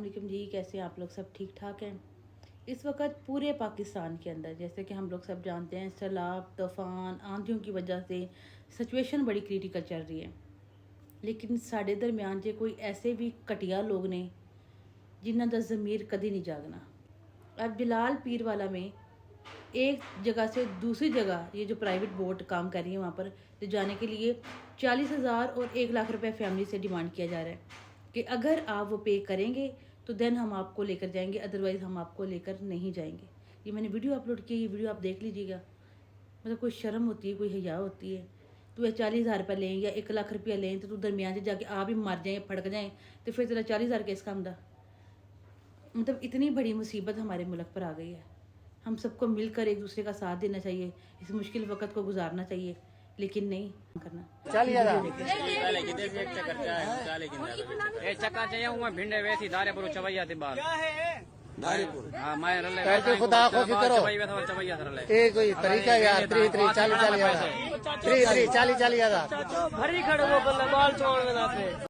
वालेकुम जी, कैसे हैं आप लोग? सब ठीक ठाक हैं? इस वक्त पूरे पाकिस्तान के अंदर जैसे कि हम लोग सब जानते हैं सैलाब, तूफ़ान, आंधियों की वजह से सिचुएशन बड़ी क्रिटिकल चल रही है। लेकिन साढ़े दरम्यान जे कोई ऐसे भी घटिया लोग ने जिन्हों का ज़मीर कभी नहीं जागना। अब जलाल पीर वाला में एक जगह से दूसरी जगह ये जो प्राइवेट बोट काम कर रही है वहाँ पर ले जाने के लिए 40,000 और 1 लाख रुपए फैमिली से डिमांड किया जा रहा है कि अगर आप वो पे करेंगे तो देन हम आपको लेकर जाएंगे, अदरवाइज़ हम आपको लेकर नहीं जाएंगे। ये मैंने वीडियो अपलोड की है, ये वीडियो आप देख लीजिएगा। मतलब कोई शर्म होती है, कोई हया होती है? तो वह 40,000 रुपये लें या 1 लाख रुपया लें तो तू दरमियान से जाके आप ही मर जाएँ, फड़क जाएँ तो फिर तेरा 40,000 किस काम दा? मतलब इतनी बड़ी मुसीबत हमारे मुल्क पर आ गई है। हम सबको मिलकर एक दूसरे का साथ देना चाहिए, इस मुश्किल वक्त को गुजारना चाहिए, लेकिन नहीं करना। चक्का चाहिए भिंडे वैसी दारे पर चवैया थी बाल हाँ मैं खुदा को करो ये कोई तरीका यार 40 40 हरी खड़े वो बल्ले बाल छोड़